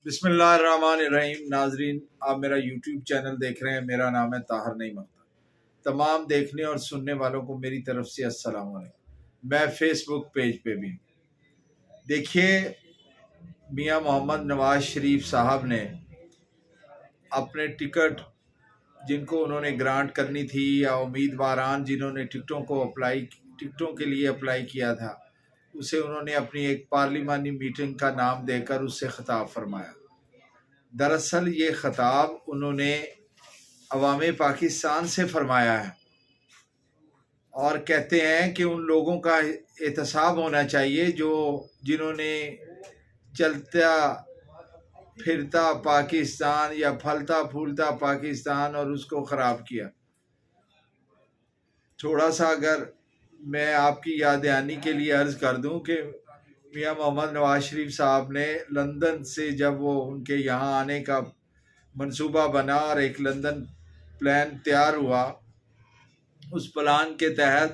بسم اللہ الرحمن الرحیم۔ ناظرین، آپ میرا یوٹیوب چینل دیکھ رہے ہیں، میرا نام ہے طاہر نعیم اختر۔ تمام دیکھنے اور سننے والوں کو میری طرف سے السلام علیکم۔ میں فیس بک پیج پہ بھی ہوں۔ دیکھیے، میاں محمد نواز شریف صاحب نے اپنے ٹکٹ جن کو انہوں نے گرانٹ کرنی تھی یا امیدواران جنہوں نے ٹکٹوں کے لیے اپلائی کیا تھا، اسے انہوں نے اپنی ایک پارلیمانی میٹنگ کا نام دے کر اس سے خطاب فرمایا۔ دراصل یہ خطاب انہوں نے عوام پاکستان سے فرمایا ہے اور کہتے ہیں کہ ان لوگوں کا احتساب ہونا چاہیے جنہوں نے چلتا پھرتا پاکستان یا پھلتا پھولتا پاکستان اور اس کو خراب کیا۔ تھوڑا سا اگر میں آپ کی یاد دہانی کے لیے عرض کر دوں کہ میاں محمد نواز شریف صاحب نے لندن سے جب وہ ان کے یہاں آنے کا منصوبہ بنا اور ایک لندن پلان تیار ہوا، اس پلان کے تحت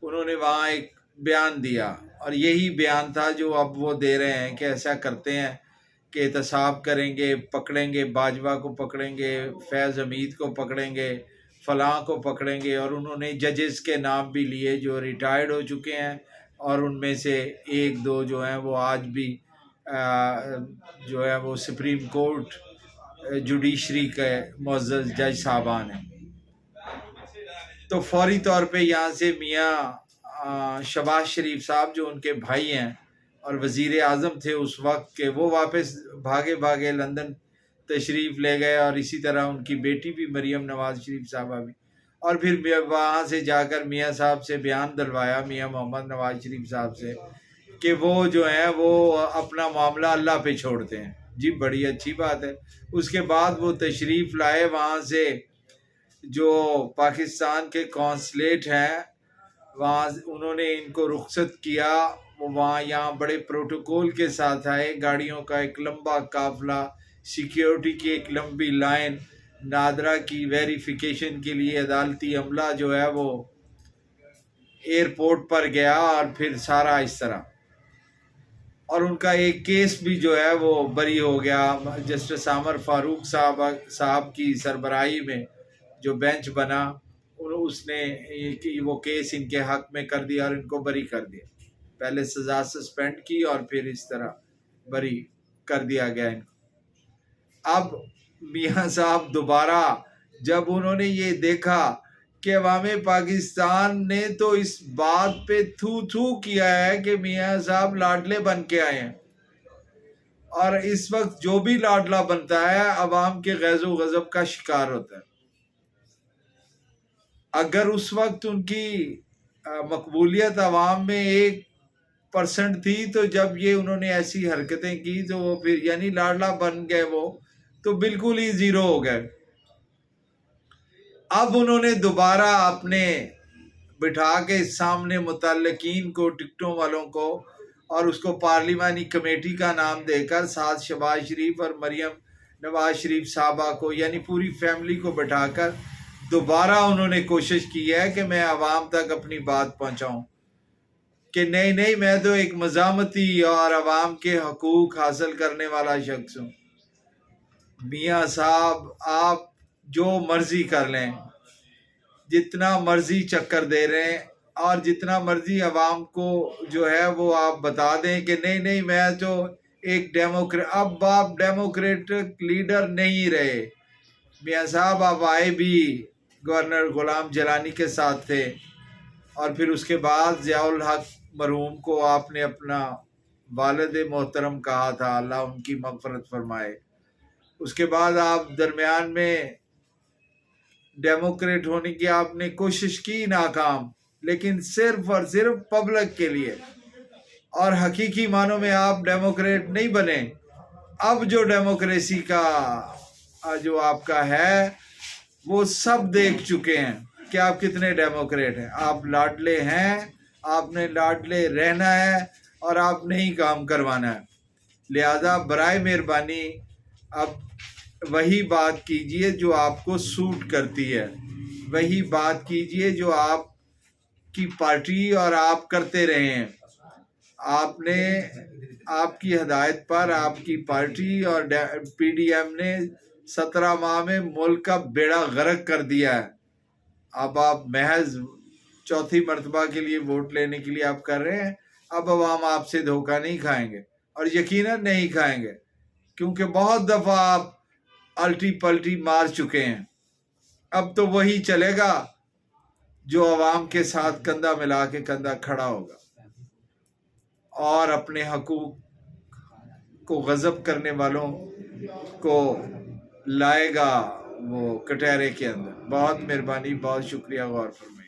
انہوں نے وہاں ایک بیان دیا اور یہی بیان تھا جو اب وہ دے رہے ہیں کہ ایسا کرتے ہیں کہ احتساب کریں گے، پکڑیں گے، باجوہ کو پکڑیں گے، فیض حمید کو پکڑیں گے، فلاں کو پکڑیں گے، اور انہوں نے ججز کے نام بھی لیے جو ریٹائرڈ ہو چکے ہیں اور ان میں سے ایک دو جو ہیں وہ آج بھی جو ہے وہ سپریم کورٹ جوڈیشری کے معزز جج صاحبان ہیں۔ تو فوری طور پہ یہاں سے میاں شہباز شریف صاحب جو ان کے بھائی ہیں اور وزیر اعظم تھے اس وقت کے، وہ واپس بھاگے لندن تشریف لے گئے، اور اسی طرح ان کی بیٹی بھی مریم نواز شریف صاحبہ بھی، اور پھر وہاں سے جا کر میاں صاحب سے بیان دلوایا، میاں محمد نواز شریف صاحب سے، کہ وہ جو ہیں وہ اپنا معاملہ اللہ پہ چھوڑتے ہیں۔ جی بڑی اچھی بات ہے۔ اس کے بعد وہ تشریف لائے، وہاں سے جو پاکستان کے کونسلیٹ ہیں وہاں انہوں نے ان کو رخصت کیا۔ وہ وہاں یہاں بڑے پروٹوکول کے ساتھ آئے، گاڑیوں کا ایک لمبا قافلہ، سیکیورٹی کی ایک لمبی لائن، نادرا کی ویریفیکیشن کے لیے عدالتی عملہ جو ہے وہ ایئرپورٹ پر گیا، اور پھر سارا اس طرح، اور ان کا ایک کیس بھی جو ہے وہ بری ہو گیا۔ جسٹس عامر فاروق صاحب کی سربراہی میں جو بینچ بنا، اس نے وہ کیس ان کے حق میں کر دیا اور ان کو بری کر دیا۔ پہلے سزا سسپینڈ کی اور پھر اس طرح بری کر دیا گیا ان کو۔ اب میاں صاحب دوبارہ جب انہوں نے یہ دیکھا کہ عوام پاکستان نے تو اس بات پہ تھو کیا ہے کہ میاں صاحب لاڈلے بن کے آئے ہیں، اور اس وقت جو بھی لاڈلا بنتا ہے عوام کے غیظ و غضب کا شکار ہوتا ہے۔ اگر اس وقت ان کی مقبولیت عوام میں 1% تھی، تو جب یہ انہوں نے ایسی حرکتیں کی تو وہ پھر یعنی لاڈلا بن گئے، وہ تو بالکل ہی زیرو ہو گئے۔ اب انہوں نے دوبارہ اپنے بٹھا کے سامنے متعلقین کو، ٹکٹوں والوں کو، اور اس کو پارلیمانی کمیٹی کا نام دے کر ساتھ شہباز شریف اور مریم نواز شریف صاحبہ کو، یعنی پوری فیملی کو بٹھا کر دوبارہ انہوں نے کوشش کی ہے کہ میں عوام تک اپنی بات پہنچاؤں کہ نہیں میں تو ایک مزاحمتی اور عوام کے حقوق حاصل کرنے والا شخص ہوں۔ میاں صاحب آپ جو مرضی کر لیں، جتنا مرضی چکر دے رہے ہیں، اور جتنا مرضی عوام کو جو ہے وہ آپ بتا دیں کہ نہیں میں تو ایک اب آپ ڈیموکریٹک لیڈر نہیں رہے۔ میاں صاحب آپ آئے بھی گورنر غلام جیلانی کے ساتھ تھے، اور پھر اس کے بعد ضیاء الحق مرحوم کو آپ نے اپنا والد محترم کہا تھا، اللہ ان کی مغفرت فرمائے۔ اس کے بعد آپ درمیان میں ڈیموکریٹ ہونے کی آپ نے کوشش کی، ناکام، لیکن صرف اور صرف پبلک کے لیے، اور حقیقی معنوں میں آپ ڈیموکریٹ نہیں بنے۔ اب جو ڈیموکریسی کا جو آپ کا ہے وہ سب دیکھ چکے ہیں کہ آپ کتنے ڈیموکریٹ ہیں۔ آپ لاڈلے ہیں، آپ نے لاڈلے رہنا ہے، اور آپ نے ہی کام کروانا ہے۔ لہذا برائے مہربانی اب وہی بات کیجئے جو آپ کو سوٹ کرتی ہے، وہی بات کیجئے جو آپ کی پارٹی اور آپ کرتے رہے ہیں۔ آپ نے آپ کی ہدایت پر آپ کی پارٹی اور پی ڈی ایم نے 17 ماہ میں ملک کا بیڑا غرق کر دیا ہے. اب آپ محض چوتھی مرتبہ کے لیے ووٹ لینے کے لیے آپ کر رہے ہیں. اب عوام آپ سے دھوکہ نہیں کھائیں گے، اور یقیناً نہیں کھائیں گے، کیونکہ بہت دفعہ آپ الٹی پلٹی مار چکے ہیں. اب تو وہی چلے گا جو عوام کے ساتھ کندھا ملا کے کندھا کھڑا ہوگا اور اپنے حقوق کو غصب کرنے والوں کو لائے گا وہ کٹہرے کے اندر. بہت مہربانی، بہت شکریہ، غور فرمائیں.